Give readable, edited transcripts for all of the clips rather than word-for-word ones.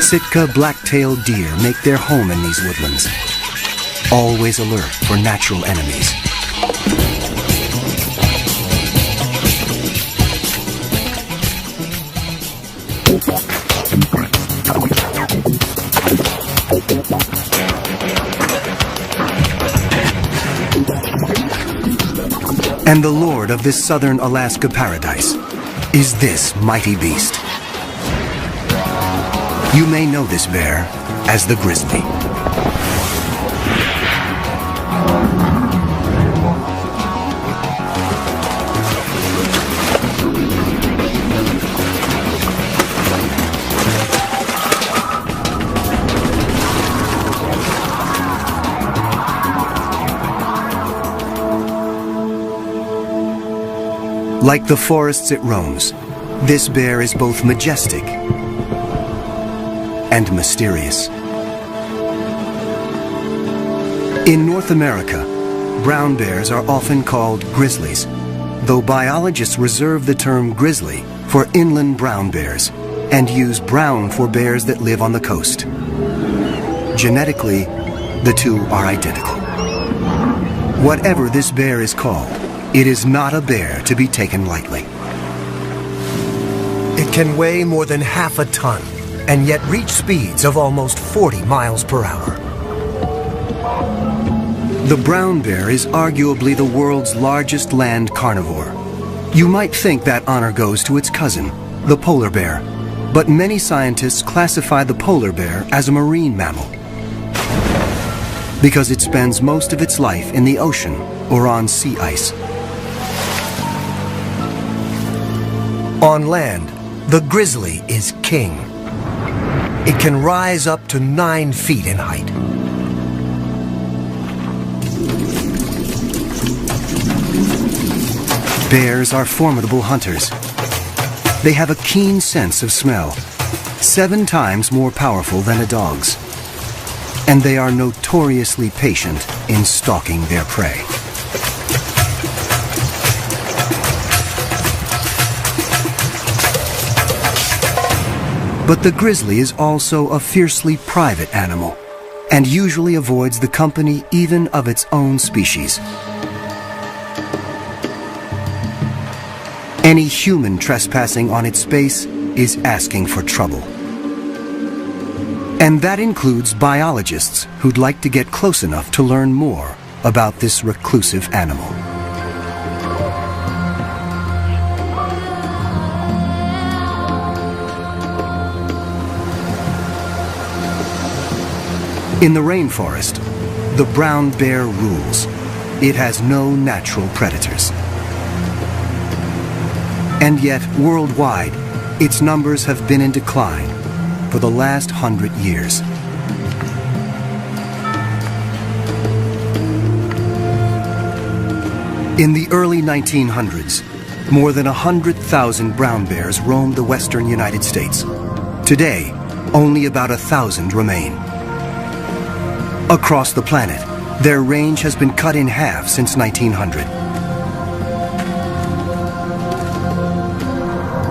Sitka black-tailed deer make their home in these woodlands, always alert for natural enemies. And the lord of this southern Alaska paradise is this mighty beast. You may know this bear as the grizzly. Like the forests it roams, this bear is both majestic and mysterious. In North America, brown bears are often called grizzlies, though biologists reserve the term grizzly for inland brown bears and use brown for bears that live on the coast. Genetically, the two are identical. Whatever this bear is called, it is not a bear to be taken lightly. It can weigh more than half a ton and yet reach speeds of almost 40 miles per hour. The brown bear is arguably the world's largest land carnivore. You might think that honor goes to its cousin, the polar bear, but many scientists classify the polar bear as a marine mammal because it spends most of its life in the ocean or on sea ice. On land, the grizzly is king. It can rise up to 9 feet in height. Bears are formidable hunters. They have a keen sense of smell, 7 times more powerful than a dog's. And they are notoriously patient in stalking their prey. But the grizzly is also a fiercely private animal and usually avoids the company even of its own species. Any human trespassing on its space is asking for trouble. And that includes biologists who'd like to get close enough to learn more about this reclusive animal. In the rainforest, the brown bear rules. It has no natural predators. And yet, worldwide, its numbers have been in decline for the last 100 years. In the early 1900s, more than 100,000 brown bears roamed the western United States. Today, only about 1,000 remain. Across the planet, their range has been cut in half since 1900.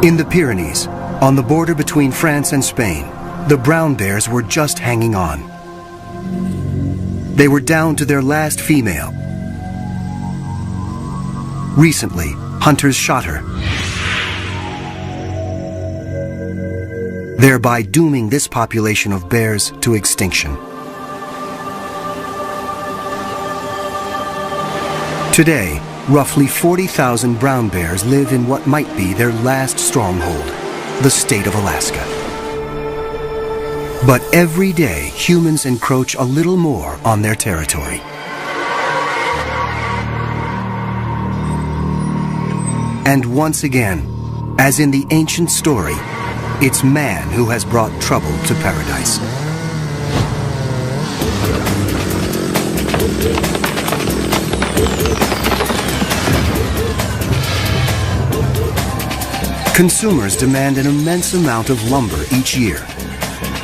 In the Pyrenees, on the border between France and Spain, the brown bears were just hanging on. They were down to their last female. Recently, hunters shot her, thereby dooming this population of bears to extinction. Today, roughly 40,000 brown bears live in what might be their last stronghold, the state of Alaska. But every day, humans encroach a little more on their territory. And once again, as in the ancient story, it's man who has brought trouble to paradise. Consumers demand an immense amount of lumber each year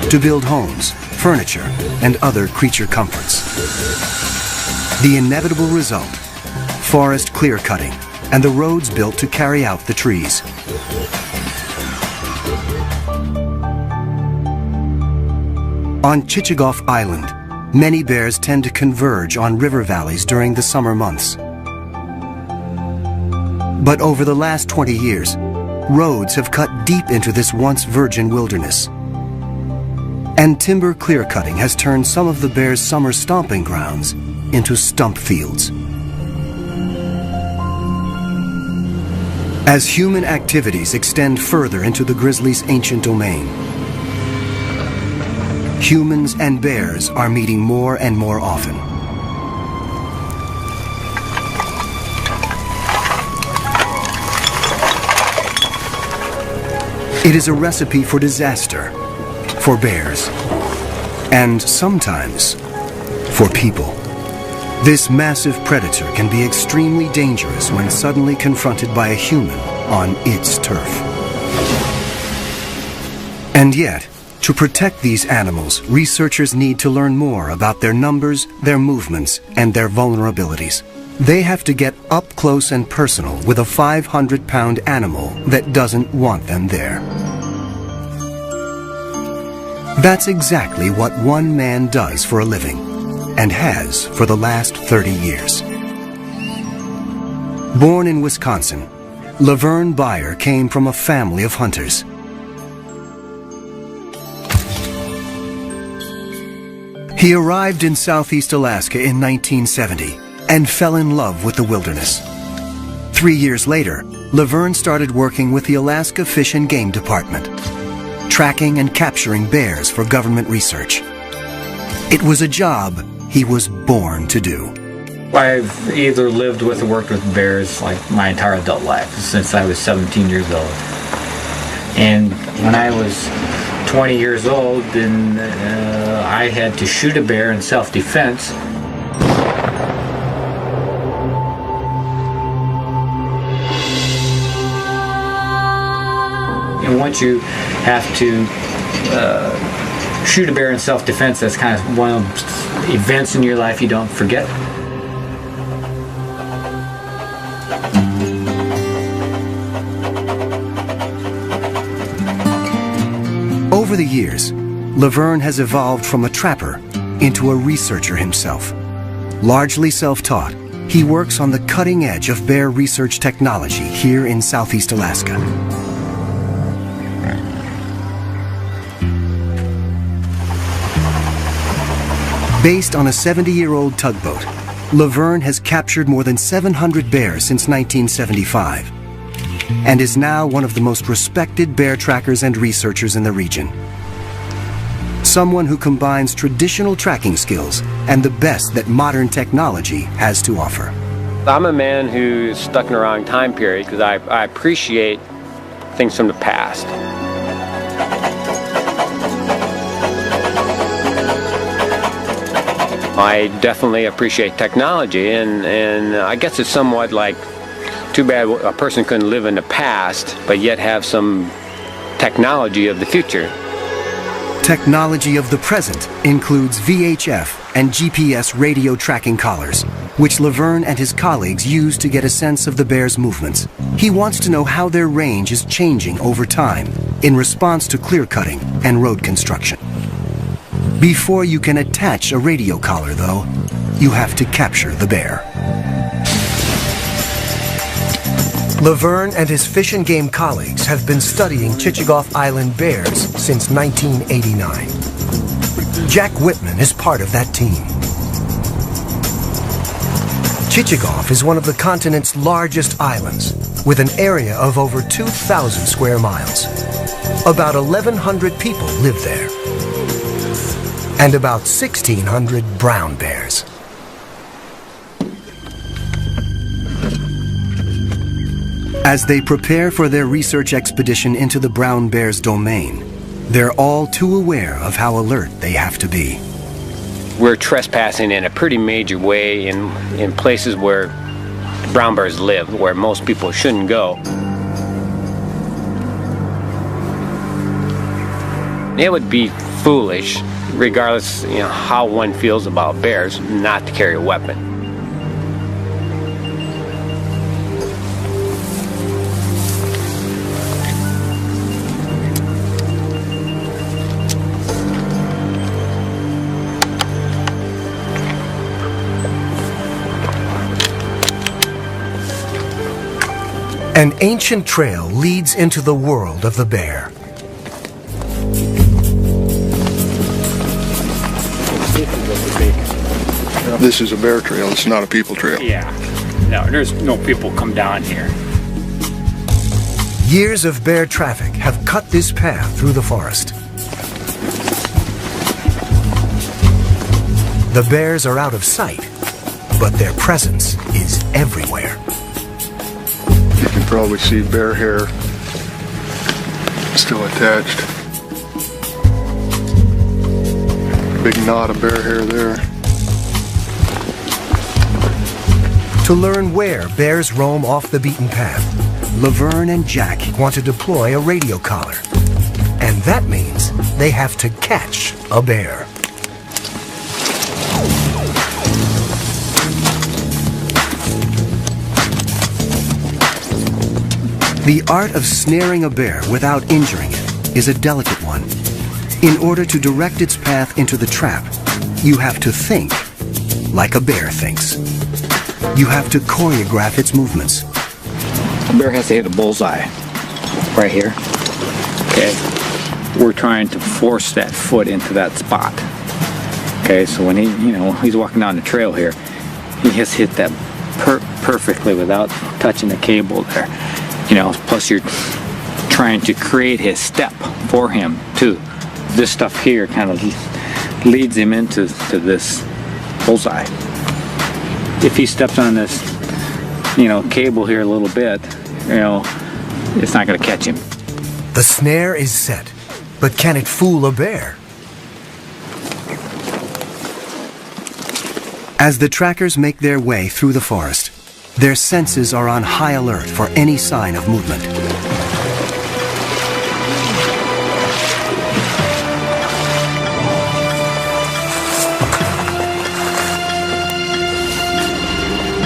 to build homes, furniture, and other creature comforts. The inevitable result, forest clear-cutting and the roads built to carry out the trees. On Chichagof Island, many bears tend to converge on river valleys during the summer months. But over the last 20 years, roads have cut deep into this once virgin wilderness. And timber clear-cutting has turned some of the bears' summer stomping grounds into stump fields. As human activities extend further into the grizzly's ancient domain, humans and bears are meeting more and more often. It is a recipe for disaster for bears, and sometimes for people. This massive predator can be extremely dangerous when suddenly confronted by a human on its turf. And yet, to protect these animals, researchers need to learn more about their numbers, their movements, and their vulnerabilities. They have to get up close and personal with a 500-pound animal that doesn't want them there. That's exactly what one man does for a living, and has for the last 30 years. Born in Wisconsin, Laverne Beyer came from a family of hunters. He arrived in Southeast Alaska in 1970 and fell in love with the wilderness. 3 years later, Laverne started working with the Alaska Fish and Game Department, tracking and capturing bears for government research. It was a job he was born to do. I've either lived with or worked with bears like my entire adult life, since I was 17 years old. And when I was 20 years old, then I had to shoot a bear in self-defense. And once you have to shoot a bear in self-defense, that's kind of one of the events in your life you don't forget. Over the years, Laverne has evolved from a trapper into a researcher himself. Largely self-taught, he works on the cutting edge of bear research technology here in Southeast Alaska. Based on a 70-year-old tugboat, Laverne has captured more than 700 bears since 1975 and is now one of the most respected bear trackers and researchers in the region. Someone who combines traditional tracking skills and the best that modern technology has to offer. I'm a man who's stuck in the wrong time period because I appreciate things from the past. I definitely appreciate technology, and I guess it's somewhat like, too bad a person couldn't live in the past, but yet have some technology of the future. Technology of the present includes VHF and GPS radio tracking collars, which Laverne and his colleagues use to get a sense of the bear's movements. He wants to know how their range is changing over time in response to clear-cutting and road construction. Before you can attach a radio collar, though, you have to capture the bear. Laverne and his Fish and Game colleagues have been studying Chichagof Island bears since 1989. Jack Whitman is part of that team. Chichagof is one of the continent's largest islands, with an area of over 2,000 square miles. About 1,100 people live there, and about 1,600 brown bears. As they prepare for their research expedition into the brown bear's domain, they're all too aware of how alert they have to be. We're trespassing in a pretty major way in places where brown bears live, where most people shouldn't go. It would be foolish, regardless, how one feels about bears, not to carry a weapon. An ancient trail leads into the world of the bear. This is a bear trail, it's not a people trail. Yeah. No, there's no people come down here. Years of bear traffic have cut this path through the forest. The bears are out of sight, but their presence is everywhere. You can probably see bear hair still attached. Big knot of bear hair there. To learn where bears roam off the beaten path, Laverne and Jack want to deploy a radio collar. And that means they have to catch a bear. The art of snaring a bear without injuring it is a delicate one. In order to direct its path into the trap, you have to think like a bear thinks. You have to choreograph its movements. The bear has to hit a bullseye right here. Okay. We're trying to force that foot into that spot. Okay, so when he's walking down the trail here, he has hit that perfectly without touching the cable there. Plus you're trying to create his step for him too. This stuff here kind of leads him into this bullseye. If he steps on this, cable here a little bit, it's not going to catch him. The snare is set, but can it fool a bear? As the trackers make their way through the forest, their senses are on high alert for any sign of movement.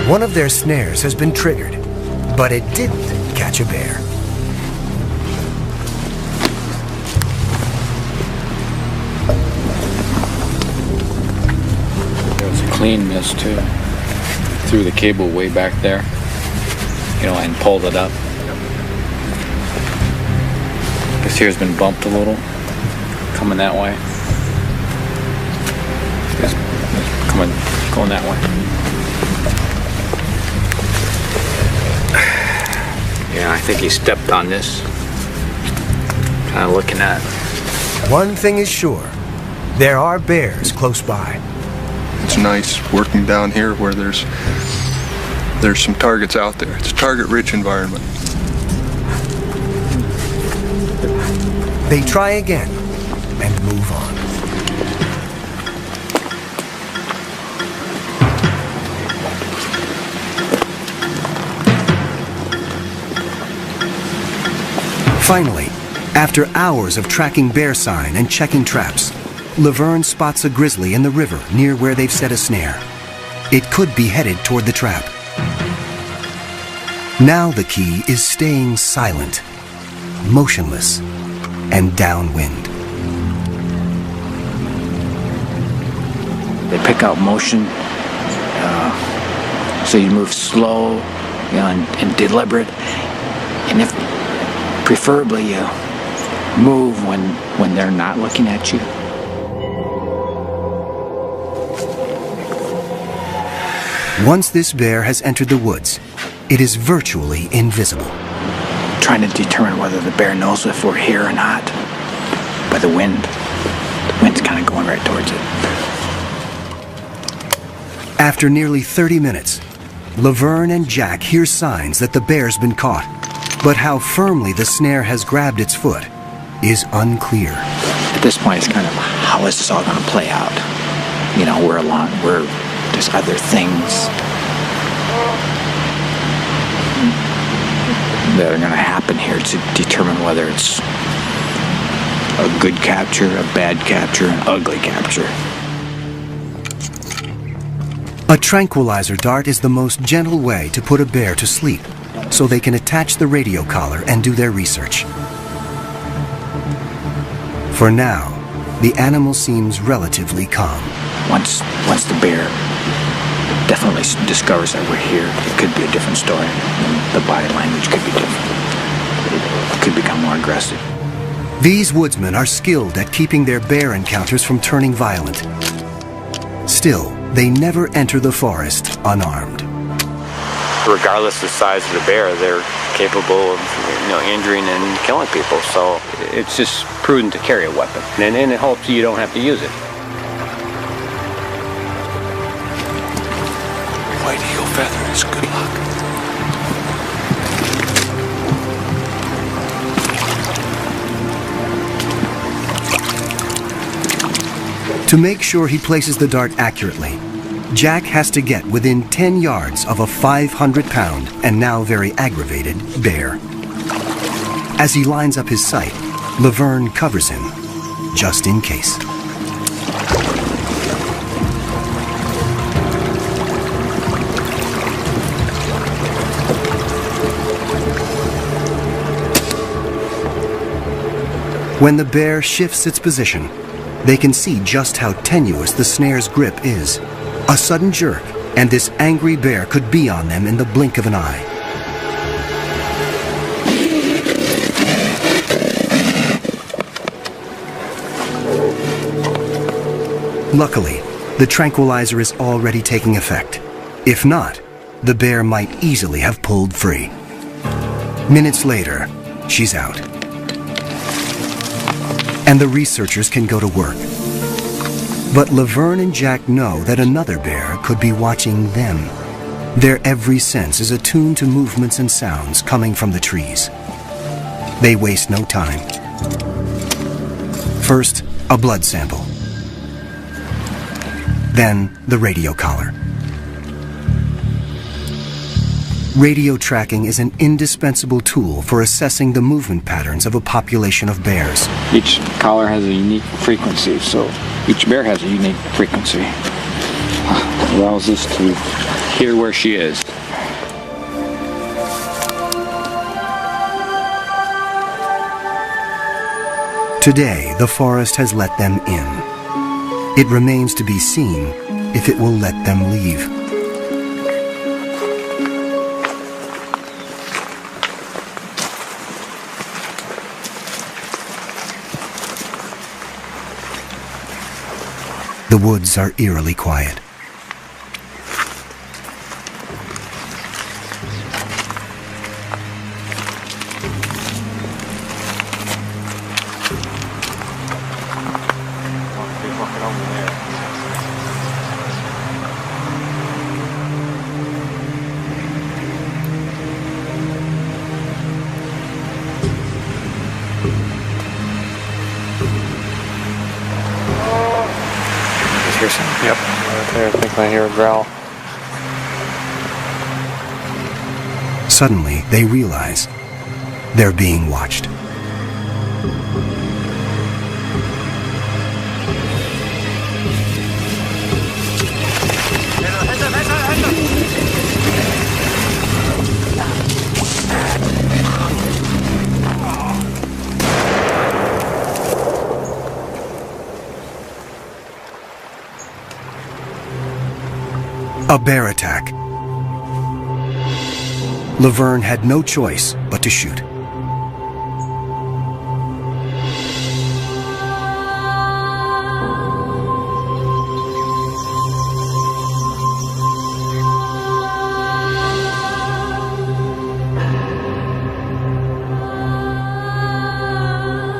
One of their snares has been triggered, but it didn't catch a bear. There's a clean miss too. Threw the cable way back there, and pulled it up. This here's been bumped a little, coming that way. It's going that way. Yeah, I think he stepped on this. Kind of looking at it. One thing is sure, there are bears close by. It's nice working down here where there's some targets out there. It's a target-rich environment. They try again and move on. Finally, after hours of tracking bear sign and checking traps, Laverne spots a grizzly in the river near where they've set a snare. It could be headed toward the trap. Now the key is staying silent, motionless, and downwind. They pick out motion, so you move slow, and deliberate, and if preferably you move when they're not looking at you. Once this bear has entered the woods, it is virtually invisible. Trying to determine whether the bear knows if we're here or not by the wind. The wind's kind of going right towards it. After nearly 30 minutes, Laverne and Jack hear signs that the bear's been caught, but how firmly the snare has grabbed its foot is unclear. At this point, it's kind of, how is this all going to play out? There's other things that are going to happen here to determine whether it's a good capture, a bad capture, an ugly capture. A tranquilizer dart is the most gentle way to put a bear to sleep, so they can attach the radio collar and do their research. For now, the animal seems relatively calm. Once the bear definitely discovers that we're here, it could be a different story. The body language could be different. It could become more aggressive. These woodsmen are skilled at keeping their bear encounters from turning violent. Still, they never enter the forest unarmed. Regardless of the size of the bear, they're capable of injuring and killing people. So it's just prudent to carry a weapon, and in hopes you don't have to use it. White heel feathers, good luck. To make sure he places the dart accurately, Jack has to get within 10 yards of a 500-pound and now very aggravated bear. As he lines up his sight, Laverne covers him, just in case. When the bear shifts its position, they can see just how tenuous the snare's grip is. A sudden jerk, and this angry bear could be on them in the blink of an eye. Luckily, the tranquilizer is already taking effect. If not, the bear might easily have pulled free. Minutes later, she's out. And the researchers can go to work. But Laverne and Jack know that another bear could be watching them. Their every sense is attuned to movements and sounds coming from the trees. They waste no time. First, a blood sample. Then, the radio collar. Radio tracking is an indispensable tool for assessing the movement patterns of a population of bears. Each collar has a unique frequency, so each bear has a unique frequency. It allows us to hear where she is. Today, the forest has let them in. It remains to be seen if it will let them leave. The woods are eerily quiet. Yep, right there. I think I hear a growl. Suddenly, they realize they're being watched. A bear attack. Laverne had no choice but to shoot.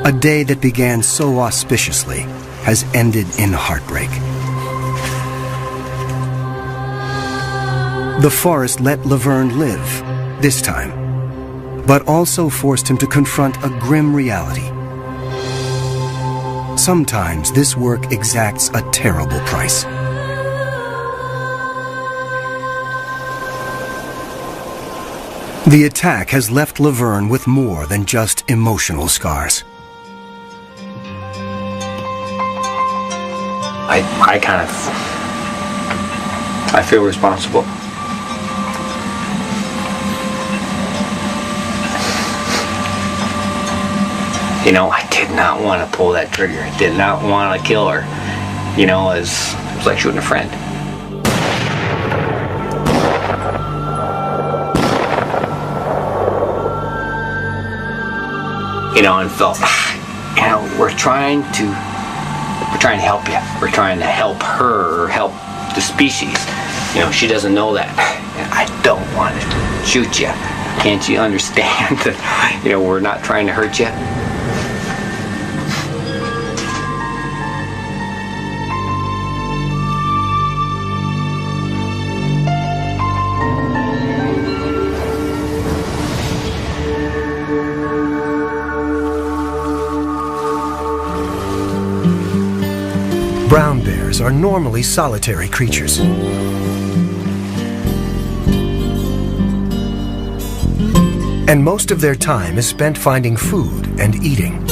A day that began so auspiciously has ended in heartbreak. The forest let Laverne live, this time, but also forced him to confront a grim reality. Sometimes this work exacts a terrible price. The attack has left Laverne with more than just emotional scars. I feel responsible. You know, I did not want to pull that trigger. I did not want to kill her. You know, it was like shooting a friend. and felt, we're trying to help you. We're trying to help her, or help the species. She doesn't know that. I don't want to shoot you. Can't you understand that, we're not trying to hurt you? Brown bears are normally solitary creatures. And most of their time is spent finding food and eating.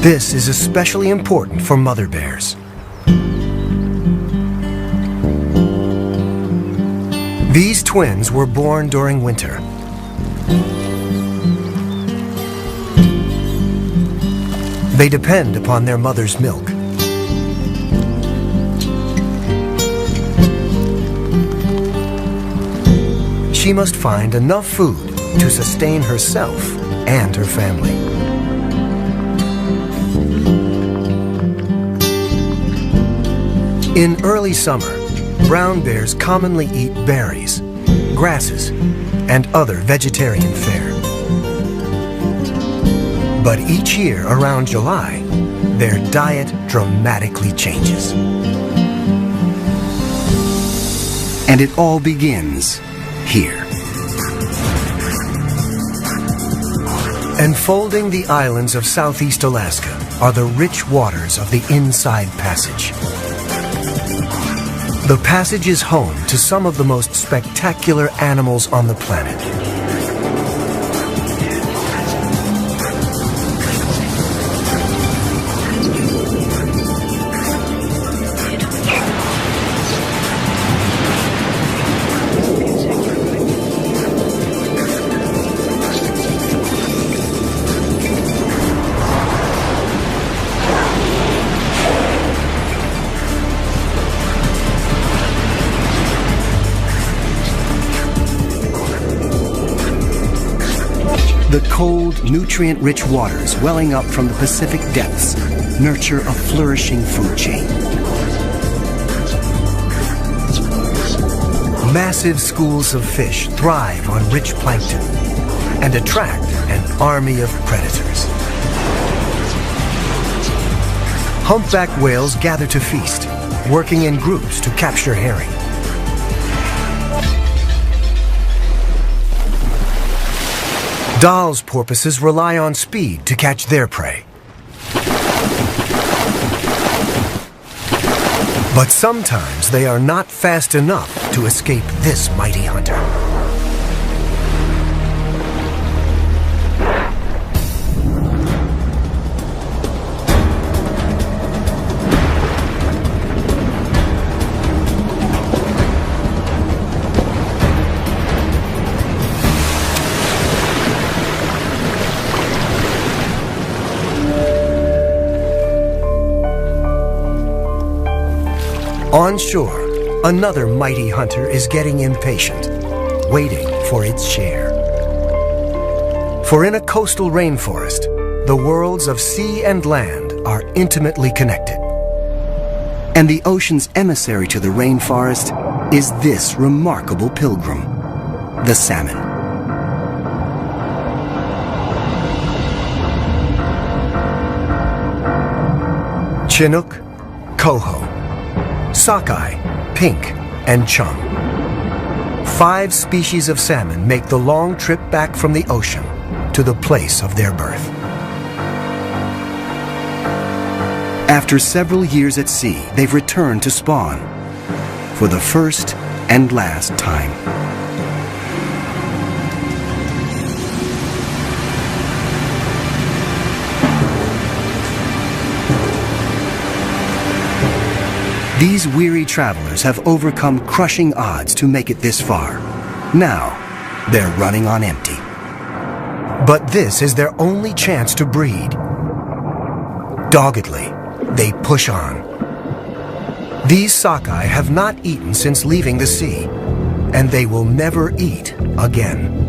This is especially important for mother bears. These twins were born during winter. They depend upon their mother's milk. She must find enough food to sustain herself and her family. In early summer, brown bears commonly eat berries, grasses, and other vegetarian fare. But each year around July, their diet dramatically changes. And it all begins here. Enfolding the islands of southeast Alaska are the rich waters of the Inside Passage. The passage is home to some of the most spectacular animals on the planet. The cold, nutrient-rich waters welling up from the Pacific depths nurture a flourishing food chain. Massive schools of fish thrive on rich plankton and attract an army of predators. Humpback whales gather to feast, working in groups to capture herring. Dall's porpoises rely on speed to catch their prey. But sometimes they are not fast enough to escape this mighty hunter. On shore, another mighty hunter is getting impatient, waiting for its share. For in a coastal rainforest, the worlds of sea and land are intimately connected. And the ocean's emissary to the rainforest is this remarkable pilgrim, the salmon. Chinook, coho, sockeye, pink, and chum. 5 species of salmon make the long trip back from the ocean to the place of their birth. After several years at sea, they've returned to spawn for the first and last time. These weary travelers have overcome crushing odds to make it this far. Now, they're running on empty. But this is their only chance to breed. Doggedly, they push on. These sockeye have not eaten since leaving the sea, and they will never eat again.